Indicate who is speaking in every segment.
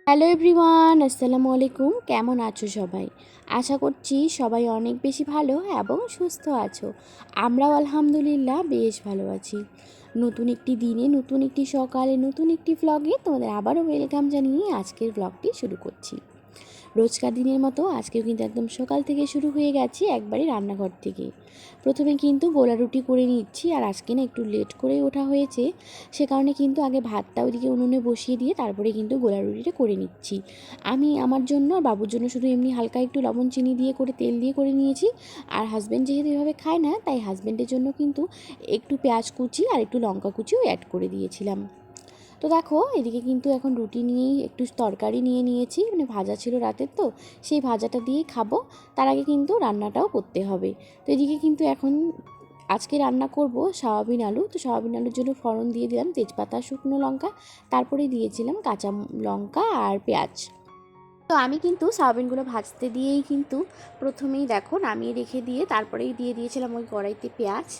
Speaker 1: Hello everyone, আসসালামু আলাইকুম। কেমন আছো সবাই? আশা করছি সবাই অনেক বেশি ভালো এবং সুস্থ আছো। আমরাও আলহামদুলিল্লাহ বেশ ভালো আছি। নতুন একটি দিনে, নতুন একটি সকালে, নতুন একটি ভ্লগে তোমাদের আবারও ওয়েলকাম জানিয়ে আজকের ভ্লগটি শুরু করছি। রোজকার দিনের মতো আজকেও কিন্তু একদম সকাল থেকে শুরু হয়ে গেছি একবারে রান্নাঘর থেকে। প্রথমে কিন্তু গোলা রুটি করে নিচ্ছি, আর আজকে না একটু লেট করে ওঠা হয়েছে, সে কারণে কিন্তু আগে ভাতটা ওইদিকে উনুনে বসিয়ে দিয়ে তারপরে কিন্তু গোলা রুটিটা করে নিচ্ছি। আমি আমার জন্য আর বাবুর জন্য শুধু এমনি হালকা একটু লবণ চিনি দিয়ে করে তেল দিয়ে করে নিয়েছি। আর হাজব্যান্ড যেহেতু এভাবে খায় না, তাই হাজব্যান্ডের জন্য কিন্তু একটু পেঁয়াজ কুচি আর একটু লঙ্কা কুচিও অ্যাড করে দিয়েছিলাম। তো দেখো এদিকে কিন্তু এখন রুটি নিয়েই একটু তরকারি নিয়ে নিয়েছি, মানে ভাজা ছিল রাতের, তো সেই ভাজাটা দিয়েই খাবো। তার আগে কিন্তু রান্নাটাও করতে হবে। তো এদিকে কিন্তু এখন আজকে রান্না করব সয়াবিন আলু। তো সয়াবিন আলুর জন্য ফোড়ন দিয়ে দিলাম তেজপাতা, শুকনো লঙ্কা, তারপরে দিয়েছিলাম কাঁচা লঙ্কা আর পেঁয়াজ। তো আমি কিন্তু সয়াবিনগুলো ভাজতে দিয়েই কিন্তু প্রথমেই দেখো নামিয়ে রেখে দিয়ে তারপরেই দিয়ে দিয়েছিলাম ওই কড়াইতে পেঁয়াজ।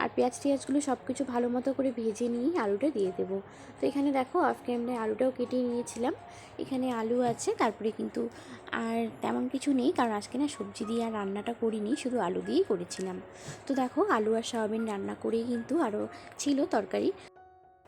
Speaker 1: আর পেঁয়াজগুলো সব কিছু ভালো মতো করে ভেজে নিয়েই আলুটা দিয়ে দেবো। তো এখানে দেখো অফ ক্যামেরায় আলুটাও কেটে নিয়েছিলাম। এখানে আলু আছে, তারপরে কিন্তু আর তেমন কিছু নেই, কারণ আজকে না সবজি দিয়ে আর রান্নাটা করিনি, শুধু আলু দিয়েই করেছিলাম। তো দেখো আলু আর সয়াবিন রান্না করেই কিন্তু আরও ছিল তরকারি।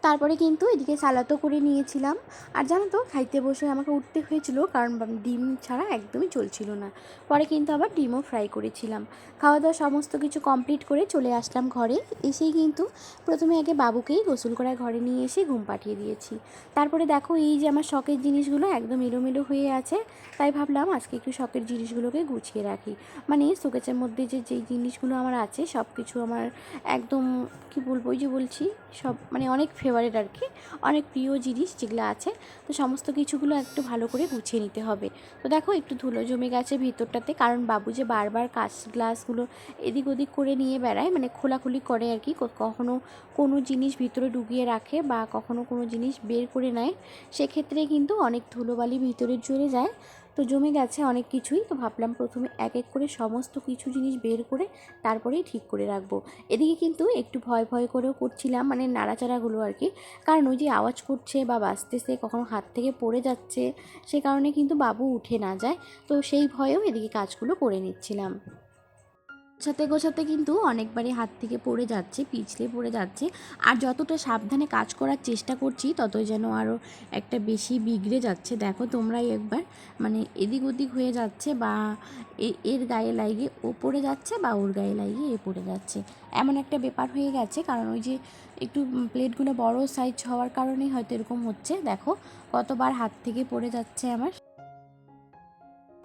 Speaker 1: তারপরে কিন্তু এদিকে সালাদও করে নিয়েছিলাম। আর জানো তো, খাইতে বসে আমাকে উঠতে হয়েছিল, কারণ ডিম ছাড়া একদমই চলছিল না। পরে কিন্তু আবার ডিমও ফ্রাই করেছিলাম। খাওয়া দাওয়া সমস্ত কিছু কমপ্লিট করে চলে আসলাম ঘরে। এসেই কিন্তু প্রথমে আগে বাবুকেই গোসল করায় ঘরে নিয়ে এসে ঘুম পাঠিয়ে দিয়েছি। তারপরে দেখো এই যে আমার শখের জিনিসগুলো একদম এলোমেলো হয়ে আছে, তাই ভাবলাম আজকে একটু শখের জিনিসগুলোকে গুছিয়ে রাখি। মানে শোকেসের মধ্যে যেই জিনিসগুলো আমার আছে সব কিছু আমার একদম কি বলবো, ওই যে বলছি সব মানে অনেক ফেভারিট আর কি, অনেক প্রিয় জিনিস যেগুলো আছে। তো সমস্ত কিছুগুলো একটু ভালো করে গুছিয়ে নিতে হবে। তো দেখো একটু ধুলো জমে গেছে ভিতরটাতে, কারণ বাবু যে বারবার কাঁচ গ্লাসগুলো এদিক ওদিক করে নিয়ে বেড়ায়, মানে খোলাখুলি করে আর কি, কখনো কোনো জিনিস ভিতরে ঢুকিয়ে রাখে বা কখনো কোনো জিনিস বের করে নেয়, সেক্ষেত্রে কিন্তু অনেক ধুলোবালি ভিতরে চলে যায়। তো জমে গেছে অনেক কিছুই। তো ভাবলাম প্রথমে এক এক করে সমস্ত কিছু জিনিস বের করে তারপরেই ঠিক করে রাখবো। এদিকে কিন্তু একটু ভয় ভয় করেও করছিলাম, মানে নাড়াচাড়াগুলো আর কি, কারণ ওই যে আওয়াজ করছে বা বাজতেছে, কখনো হাত থেকে পড়ে যাচ্ছে, সে কারণে কিন্তু বাবু উঠে না যায়। তো সেই ভয়েও এদিকে কাজগুলো করে নিচ্ছিলাম। গোছাতে গোছাতে কিন্তু অনেকবারই হাত থেকে পড়ে যাচ্ছে, পিছলে পড়ে যাচ্ছে। আর যতটা সাবধানে কাজ করার চেষ্টা করছি, ততই যেন আরও একটা বেশি বিগড়ে যাচ্ছে। দেখো তোমরাই একবার, মানে এদিক ওদিক হয়ে যাচ্ছে, বা এর গায়ে লাগিয়ে ও পড়ে যাচ্ছে, বা ওর গায়ে লাগিয়ে এ পড়ে যাচ্ছে, এমন একটা ব্যাপার হয়ে গেছে। কারণ ওই যে একটু প্লেটগুলো বড় সাইজ হওয়ার কারণেই হয়তো এরকম হচ্ছে। দেখো কতবার হাত থেকে পড়ে যাচ্ছে আমার।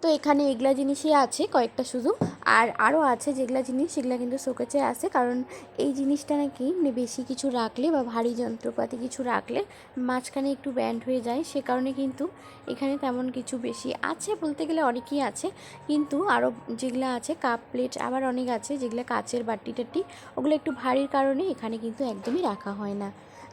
Speaker 1: তো এখানে এগুলা জিনিসই আছে কয়েকটা শুধু, আর আরও আছে যেগুলা জিনিস, সেগুলো কিন্তু শোকেসে আছে। কারণ এই জিনিসটা নাকি মানে বেশি কিছু রাখলে বা ভারী যন্ত্রপাতি কিছু রাখলে মাঝখানে একটু ব্যান্ড হয়ে যায়, সে কারণে কিন্তু এখানে তেমন কিছু বেশি আছে বলতে গেলে অনেকই আছে। কিন্তু আরও যেগুলো আছে কাপ প্লেট আবার অনেক আছে, যেগুলো কাচের বাটি টাটি, ওগুলো একটু ভারীর কারণে এখানে কিন্তু একদমই রাখা হয় না।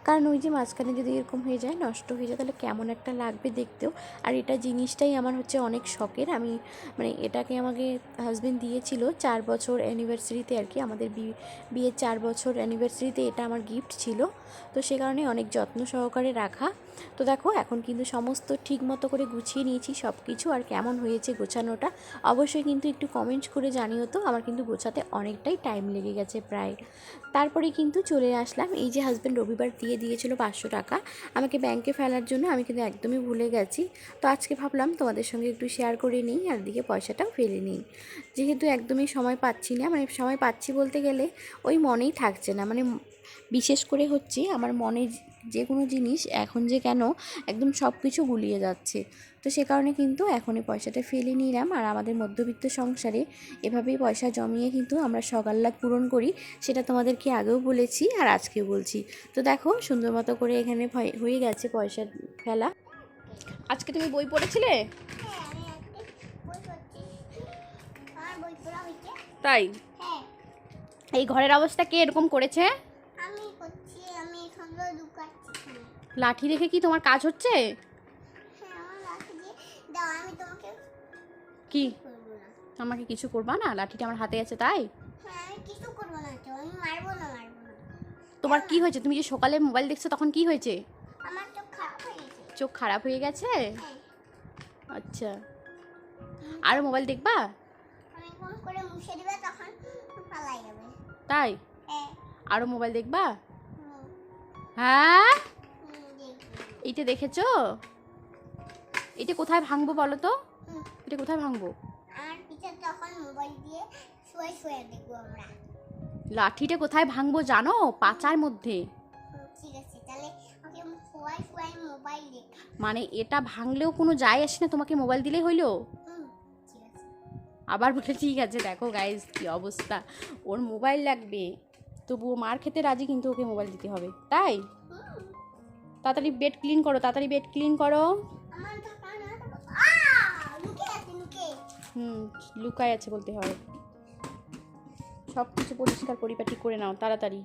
Speaker 1: কারণ ওই যে মাঝখানে যদি এরকম হয়ে যায়, নষ্ট হয়ে যায়, তাহলে কেমন একটা লাগবে দেখতেও। আর এটা জিনিসটাই আমার হচ্ছে অনেক শখের। আমি মানে এটাকে আমাকে হাজবেন্ড দিয়েছিল 4 বছর অ্যানিভার্সারিতে আর কি, আমাদের বিয়ের 4 বছর অ্যানিভার্সারিতে এটা আমার গিফট ছিল। তো সে কারণে অনেক যত্ন সহকারে রাখা। তো দেখো এখন কিন্তু সমস্ত ঠিক মতো করে গুছিয়ে নিয়েছি সব কিছু। আর কেমন হয়েছে গোছানোটা অবশ্যই কিন্তু একটু কমেন্ট করে জানিও তো। আমার কিন্তু গোছাতে অনেকটাই টাইম লেগে গেছে প্রায়। তারপরে কিন্তু চলে আসলাম, এই যে হাজব্যান্ড রবিবার দিয়ে দিয়েছিল 500 টাকা আমাকে ব্যাংকে ফেলার জন্য, আমি কিন্তু একদমই ভুলে গেছি। তো আজকে ভাবলাম তোমাদের সঙ্গে একটু শেয়ার করে নিই, আর দিকে পয়সাটাও ফেলে নিই। যেহেতু একদমই সময় পাচ্ছি না, মানে সময় পাচ্ছি বলতে গেলে ওই মনেই থাকছে না, মানে বিশেষ করে হচ্ছে আমার মনে যে কোনো জিনিস এখন যে কেন একদম সব কিছু গুলিয়ে যাচ্ছে। তো সে কারণে কিন্তু এখনই পয়সাটা ফেলে নিলাম। আর আমাদের মধ্যবিত্ত সংসারে এভাবেই পয়সা জমিয়ে কিন্তু আমরা সকাল্লাদ পূরণ করি, সেটা তোমাদেরকে আগেও বলেছি আর আজকেও বলছি। তো দেখো সুন্দর মতো করে এখানে হয়ে গেছে পয়সা ফেলা। আজকে তুমি বই পড়েছিলে? তাই? এই ঘরের অবস্থা কে এরকম করেছে? লাঠি রেখে কি তোমার কাজ হচ্ছে? কি আমাকে কিছু করবা না? লাঠিটা আমার হাতে আছে তাই? তোমার কি হয়েছে? তুমি যে সকালে মোবাইল দেখছো তখন কি হয়েছে? চোখ খারাপ হয়ে গেছে? আচ্ছা, আর মোবাইল দেখবা?
Speaker 2: অনেকক্ষণ করে মুছে দিবে তখন পালাই যাবে।
Speaker 1: তাই?
Speaker 2: হ্যাঁ।
Speaker 1: আরো মোবাইল দেখবা?
Speaker 2: হুম,
Speaker 1: হ্যাঁ,
Speaker 2: দেখবি।
Speaker 1: এইটা দেখেছো? এটা কোথায় ভাঙবো বলো তো?
Speaker 2: হুম,
Speaker 1: এটা কোথায় ভাঙবো?
Speaker 2: আর পিছে তখন মোবাইল দিয়ে শুয়ে শুয়ে দেখবো আমরা।
Speaker 1: লাঠিটা কোথায় ভাঙবো জানো? পাচার মধ্যে।
Speaker 2: ঠিক আছে, তাহলে ওকে শুয়ে শুয়ে মোবাইল দেখ।
Speaker 1: মানে এটা ভাঙলেও কোনো যায় আসে না, তোমাকে মোবাইল দিলেই হইলো?
Speaker 2: ঠিক আছে।
Speaker 1: আবার বলে ঠিক আছে। দেখো গাইস কি অবস্থা, ওর মোবাইল লাগবে তবুও মার খেতে রাজি, কিন্তু ওকে মোবাইল দিতে হবে। তাই তাড়াতাড়ি বেড ক্লিন করো, তাড়াতাড়ি বেড ক্লিন করো।
Speaker 2: আমার টাকা না, লুকে আছে লুকে।
Speaker 1: লুকায় আছে বলতে হয়। সব কিছু পরিষ্কার পরিপাটি করে নাও তাড়াতাড়ি।